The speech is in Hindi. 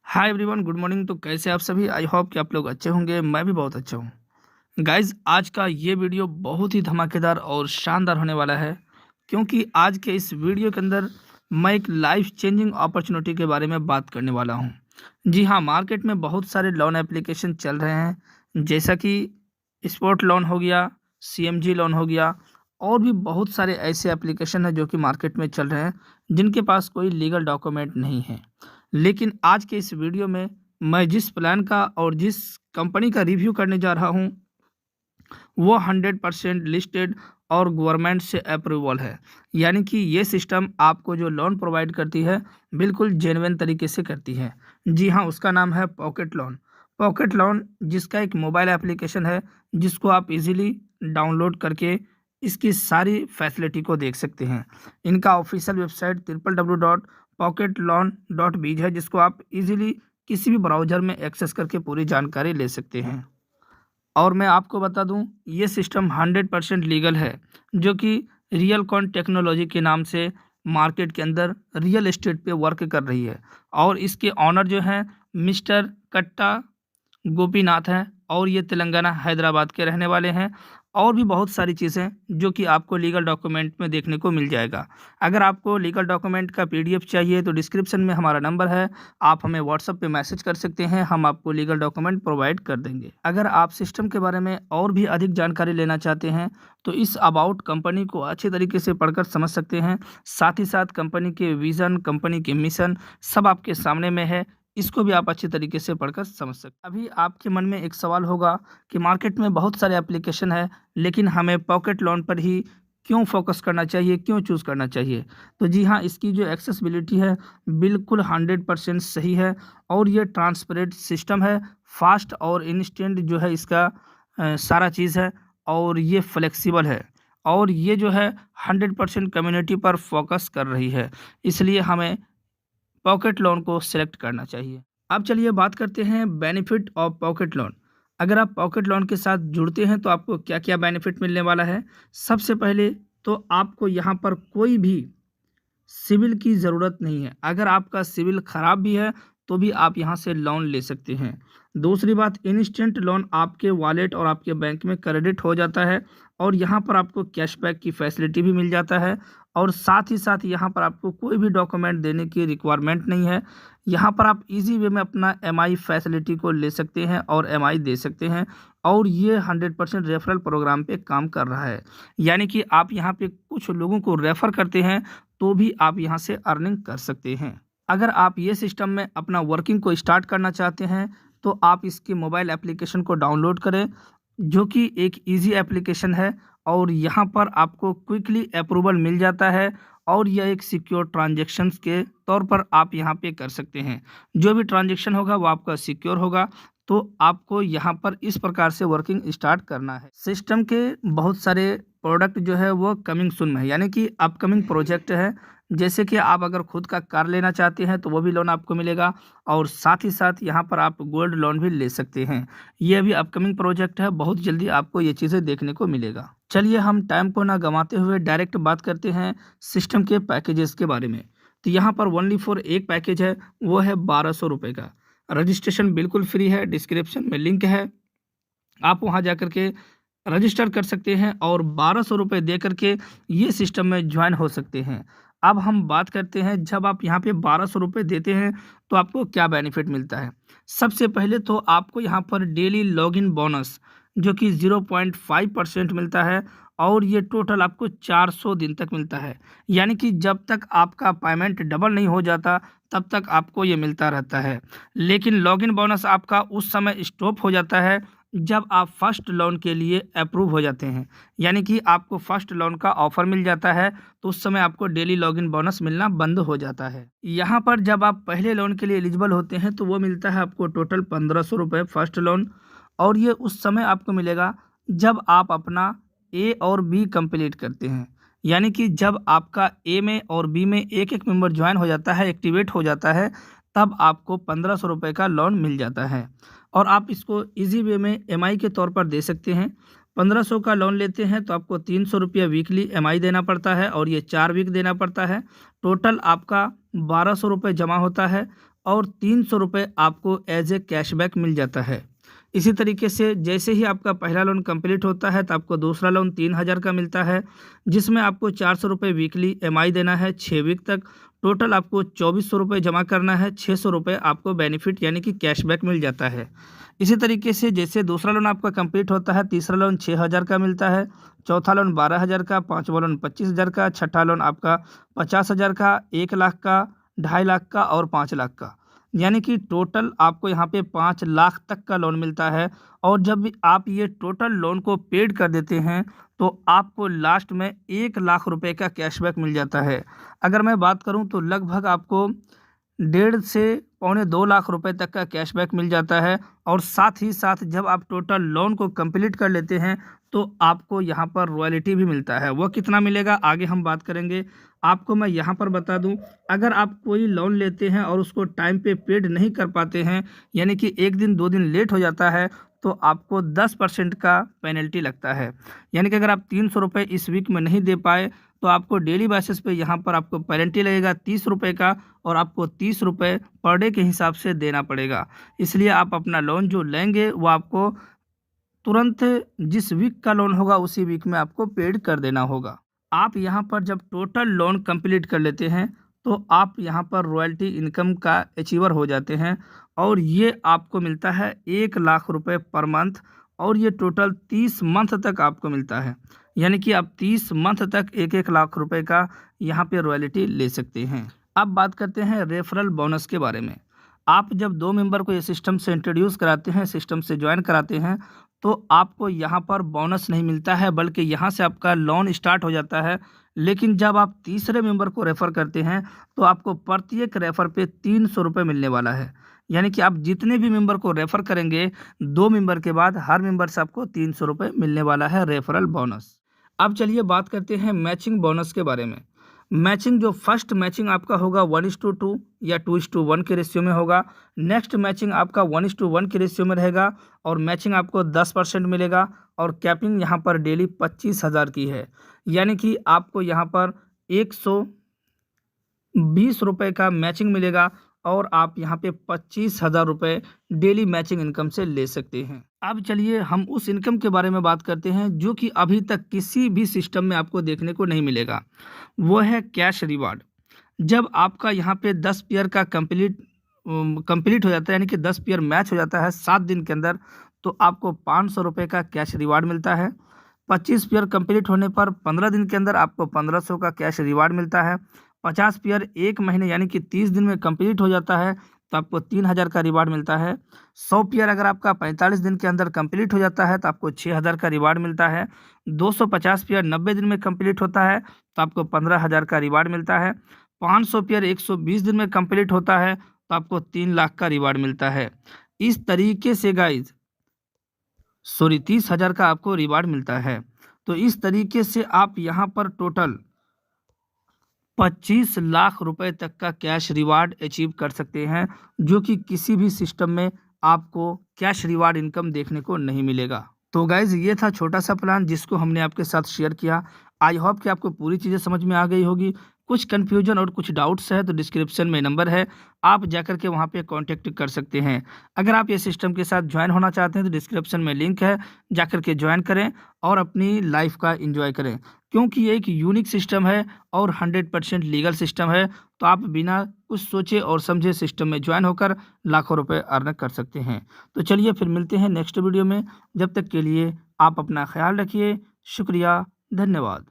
Hi everyone, good morning. तो कैसे आप सभी? आई होप कि आप लोग अच्छे होंगे। मैं भी बहुत अच्छा हूँ। गाइज, आज का ये वीडियो बहुत ही धमाकेदार और शानदार होने वाला है, क्योंकि आज के इस वीडियो के अंदर मैं एक लाइफ चेंजिंग अपॉर्चुनिटी के बारे में बात करने वाला हूँ। जी हाँ, मार्केट में बहुत सारे लोन एप्लीकेशन चल रहे हैं, जैसा कि स्पोर्ट लोन हो गया, सीएमजी लोन हो गया, और भी बहुत सारे ऐसे एप्लीकेशन हैं जो कि मार्केट में चल रहे हैं, जिनके पास कोई लीगल डॉक्यूमेंट नहीं है। लेकिन आज के इस वीडियो में मैं जिस प्लान का और जिस कंपनी का रिव्यू करने जा रहा हूँ, वो 100% लिस्टेड और गवर्नमेंट से अप्रूवल है। यानी कि ये सिस्टम आपको जो लोन प्रोवाइड करती है, बिल्कुल जेन्युइन तरीके से करती है। जी हाँ, उसका नाम है पॉकेट लोन। पॉकेट लोन जिसका एक मोबाइल एप्लीकेशन है, जिसको आप इजीली डाउनलोड करके इसकी सारी फैसिलिटी को देख सकते हैं। इनका ऑफिशियल वेबसाइट www.pocketloan.biz है, जिसको आप इजीली किसी भी ब्राउज़र में एक्सेस करके पूरी जानकारी ले सकते हैं। और मैं आपको बता दूं, ये सिस्टम 100% लीगल है, जो कि रियलकॉन टेक्नोलॉजी के नाम से मार्केट के अंदर रियल एस्टेट पे वर्क कर रही है। और इसके ऑनर जो हैं मिस्टर कट्टा गोपीनाथ हैं, और ये तेलंगाना हैदराबाद के रहने वाले हैं। और भी बहुत सारी चीज़ें जो कि आपको लीगल डॉक्यूमेंट में देखने को मिल जाएगा। अगर आपको लीगल डॉक्यूमेंट का पीडीएफ चाहिए तो डिस्क्रिप्शन में हमारा नंबर है, आप हमें व्हाट्सएप पे मैसेज कर सकते हैं, हम आपको लीगल डॉक्यूमेंट प्रोवाइड कर देंगे। अगर आप सिस्टम के बारे में और भी अधिक जानकारी लेना चाहते हैं तो इस अबाउट कंपनी को अच्छे तरीके से पढ़कर समझ सकते हैं। साथ ही साथ कंपनी के विज़न, कंपनी के मिशन सब आपके सामने में है, इसको भी आप अच्छे तरीके से पढ़कर समझ सकते हैं। अभी आपके मन में एक सवाल होगा कि मार्केट में बहुत सारे एप्लीकेशन है, लेकिन हमें पॉकेट लोन पर ही क्यों फोकस करना चाहिए, क्यों चूज़ करना चाहिए? तो जी हाँ, इसकी जो एक्सेसिबिलिटी है बिल्कुल 100% सही है, और ये ट्रांसपेरेंट सिस्टम है, फास्ट और इंस्टेंट जो है इसका सारा चीज़ है, और ये फ्लेक्सिबल है, और ये जो है 100% कम्युनिटी पर फोकस कर रही है। इसलिए हमें पॉकेट लोन को सिलेक्ट करना चाहिए। अब चलिए बात करते हैं बेनिफिट ऑफ पॉकेट लोन। अगर आप पॉकेट लोन के साथ जुड़ते हैं तो आपको क्या-क्या बेनिफिट मिलने वाला है? सबसे पहले तो आपको यहाँ पर कोई भी सिविल की ज़रूरत नहीं है। अगर आपका सिविल ख़राब भी है तो भी आप यहाँ से लोन ले सकते हैं। दूसरी बात, इंस्टेंट लोन आपके वॉलेट और आपके बैंक में क्रेडिट हो जाता है, और यहाँ पर आपको कैशबैक की फैसिलिटी भी मिल जाता है। और साथ ही साथ यहाँ पर आपको कोई भी डॉक्यूमेंट देने की रिक्वायरमेंट नहीं है। यहाँ पर आप ईज़ी वे में अपना एमआई फैसिलिटी को ले सकते हैं और एमआई दे सकते हैं, और ये 100% रेफरल प्रोग्राम पे काम कर रहा है। यानी कि आप यहाँ पे कुछ लोगों को रेफ़र करते हैं तो भी आप यहाँ से अर्निंग कर सकते हैं। अगर आप ये सिस्टम में अपना वर्किंग को स्टार्ट करना चाहते हैं तो आप इसके मोबाइल एप्लीकेशन को डाउनलोड करें, जो कि एक ईज़ी एप्लीकेशन है, और यहाँ पर आपको क्विकली अप्रूवल मिल जाता है, और यह एक सिक्योर ट्रांजैक्शंस के तौर पर आप यहाँ पे कर सकते हैं। जो भी ट्रांजैक्शन होगा वो आपका सिक्योर होगा, तो आपको यहाँ पर इस प्रकार से वर्किंग स्टार्ट करना है। सिस्टम के बहुत सारे प्रोडक्ट जो है वो कमिंग सून में है, यानी कि अपकमिंग प्रोजेक्ट है। जैसे कि आप अगर खुद का कार लेना चाहते हैं तो वो भी लोन आपको मिलेगा, और साथ ही साथ यहाँ पर आप गोल्ड लोन भी ले सकते हैं। ये अभी अपकमिंग प्रोजेक्ट है, बहुत जल्दी आपको ये चीज़ें देखने को मिलेगा। चलिए हम टाइम को ना गंवाते हुए डायरेक्ट बात करते हैं सिस्टम के पैकेजेस के बारे में। तो यहाँ पर ओनली फॉर एक पैकेज है, वो है 1200 रुपये का। रजिस्ट्रेशन बिल्कुल फ्री है, डिस्क्रिप्शन में लिंक है, आप वहाँ जा कर के रजिस्टर कर सकते हैं और 1200 रुपये दे कर के ये सिस्टम में ज्वाइन हो सकते हैं। अब हम बात करते हैं, जब आप यहाँ पे 1200 रुपये देते हैं तो आपको क्या बेनिफिट मिलता है। सबसे पहले तो आपको यहाँ पर डेली लॉगिन बोनस जो कि 0.5% मिलता है, और ये टोटल आपको 400 दिन तक मिलता है। यानी कि जब तक आपका पेमेंट डबल नहीं हो जाता तब तक आपको ये मिलता रहता है। लेकिन लॉगिन बोनस आपका उस समय स्टॉप हो जाता है जब आप फर्स्ट लोन के लिए अप्रूव हो जाते हैं। यानी कि आपको फर्स्ट लोन का ऑफ़र मिल जाता है तो उस समय आपको डेली लॉगिन बोनस मिलना बंद हो जाता है। यहाँ पर जब आप पहले लोन के लिए एलिजिबल होते हैं तो वो मिलता है आपको टोटल 1500 रुपये फर्स्ट लोन, और ये उस समय आपको मिलेगा जब आप अपना ए और बी कंप्लीट करते हैं। यानी कि जब आपका ए में और बी में एक-एक मेंबर ज्वाइन हो जाता है, एक्टिवेट हो जाता है, तब आपको 1500 रुपये का लोन मिल जाता है, और आप इसको ईज़ी वे में एमआई के तौर पर दे सकते हैं। 1500 का लोन लेते हैं तो आपको 300 रुपया वीकली एमआई देना पड़ता है, और ये 4 वीक देना पड़ता है। टोटल आपका 1200 रुपये जमा होता है, और 300 रुपये आपको एज ए कैशबैक मिल जाता है। इसी तरीके से जैसे ही आपका पहला लोन कंप्लीट होता है तो आपको दूसरा लोन 3000 का मिलता है, जिसमें आपको 400 रुपये वीकली EMI देना है 6 वीक तक। टोटल आपको 2400 रुपये जमा करना है, 600 रुपये आपको बेनिफिट यानी कि कैशबैक मिल जाता है। इसी तरीके से जैसे दूसरा लोन आपका कंप्लीट होता है, तीसरा लोन 6000 का मिलता है, चौथा लोन 12000 का, पाँचवा लोन 25000 का, छठा लोन आपका 50000 का, 1 लाख का, 2.5 लाख का और 5 लाख का। यानी कि टोटल आपको यहाँ पे 5 लाख तक का लोन मिलता है। और जब भी आप ये टोटल लोन को पेड कर देते हैं तो आपको लास्ट में 1 लाख रुपए का कैशबैक मिल जाता है। अगर मैं बात करूँ तो लगभग आपको 1.5 से पौने 2 लाख रुपए तक का कैशबैक मिल जाता है। और साथ ही साथ जब आप टोटल लोन को कंप्लीट कर लेते हैं तो आपको यहाँ पर रॉयल्टी भी मिलता है। वो कितना मिलेगा आगे हम बात करेंगे। आपको मैं यहाँ पर बता दूं, अगर आप कोई लोन लेते हैं और उसको टाइम पे पेड नहीं कर पाते हैं, यानी कि 1 दिन 2 दिन लेट हो जाता है, तो आपको 10% का पेनल्टी लगता है। यानी कि अगर आप 300 रुपये इस वीक में नहीं दे पाए तो आपको डेली बेसिस पे यहाँ पर आपको पेनल्टी लगेगा 30 रुपये का, और आपको 30 रुपये पर डे के हिसाब से देना पड़ेगा। इसलिए आप अपना लोन जो लेंगे वो आपको तुरंत जिस वीक का लोन होगा उसी वीक में आपको पेड कर देना होगा। आप यहाँ पर जब टोटल लोन कंप्लीट कर लेते हैं तो आप यहाँ पर रॉयल्टी इनकम का अचीवर हो जाते हैं, और ये आपको मिलता है 1 लाख रुपए पर मंथ, और ये टोटल 30 मंथ तक आपको मिलता है। यानी कि आप 30 मंथ तक 1-1 लाख रुपए का यहाँ पे रॉयल्टी ले सकते हैं। अब बात करते हैं रेफरल बोनस के बारे में। आप जब 2 मेंबर को ये सिस्टम से इंट्रोड्यूस कराते हैं, सिस्टम से ज्वाइन कराते हैं, तो आपको यहाँ पर बोनस नहीं मिलता है, बल्कि यहाँ से आपका लोन स्टार्ट हो जाता है। लेकिन जब आप तीसरे मेंबर को रेफ़र करते हैं तो आपको प्रत्येक रेफ़र पे 300 रुपये मिलने वाला है। यानी कि आप जितने भी मेंबर को रेफ़र करेंगे 2 मेंबर के बाद हर मेंबर से आपको 300 रुपये मिलने वाला है रेफरल बोनस। अब चलिए बात करते हैं मैचिंग बोनस के बारे में। मैचिंग जो फर्स्ट मैचिंग आपका होगा 1:2 या 2:1 के रेशियो में होगा। नेक्स्ट मैचिंग आपका 1:1 के रेशियो में रहेगा, और मैचिंग आपको 10% मिलेगा, और कैपिंग यहाँ पर डेली 25,000 की है। यानी कि आपको यहाँ पर 120 रुपये का मैचिंग मिलेगा, और आप यहाँ पे 25,000 रुपये डेली मैचिंग इनकम से ले सकते हैं। अब चलिए हम उस इनकम के बारे में बात करते हैं जो कि अभी तक किसी भी सिस्टम में आपको देखने को नहीं मिलेगा। वो है कैश रिवार्ड। जब आपका यहाँ पे 10 पेयर का कंप्लीट हो जाता है, यानी कि 10 पेयर मैच हो जाता है 7 दिन के अंदर, तो आपको 500 रुपये का कैश रिवार्ड मिलता है। 25 पेयर कंप्लीट होने पर 15 दिन के अंदर आपको 1500 का कैश रिवार्ड मिलता है। 50 पेयर 1 महीने यानी कि 30 दिन में कंप्लीट हो जाता है तो आपको 3000 का रिवार्ड मिलता है। 100 पेयर अगर आपका 45 दिन के अंदर कंप्लीट हो जाता है तो आपको 6000 का रिवार्ड मिलता है। 250 पेयर 90 दिन में कंप्लीट होता है तो आपको 15000 का रिवार्ड मिलता है। 500 पेयर 120 दिन में कंप्लीट होता है तो आपको 3 लाख का रिवार्ड मिलता है। इस तरीके से गाइज 30,000 का आपको रिवार्ड मिलता है। तो इस तरीके से आप यहाँ पर टोटल 25 लाख रुपए तक का कैश रिवार्ड अचीव कर सकते हैं, जो कि किसी भी सिस्टम में आपको कैश रिवार्ड इनकम देखने को नहीं मिलेगा। तो गाइज ये था छोटा सा प्लान जिसको हमने आपके साथ शेयर किया। आई होप कि आपको पूरी चीज़ें समझ में आ गई होगी। कुछ कन्फ्यूजन और कुछ डाउट्स है तो डिस्क्रिप्शन में नंबर है, आप जाकर के वहाँ पे कांटेक्ट कर सकते हैं। अगर आप ये सिस्टम के साथ ज्वाइन होना चाहते हैं तो डिस्क्रिप्शन में लिंक है, जाकर के ज्वाइन करें और अपनी लाइफ का एंजॉय करें, क्योंकि ये एक यूनिक सिस्टम है और 100% लीगल सिस्टम है। तो आप बिना कुछ सोचे और समझे सिस्टम में ज्वाइन होकर लाखों रुपए अर्न कर सकते हैं। तो चलिए फिर मिलते हैं नेक्स्ट वीडियो में। जब तक के लिए आप अपना ख्याल रखिए। शुक्रिया, धन्यवाद।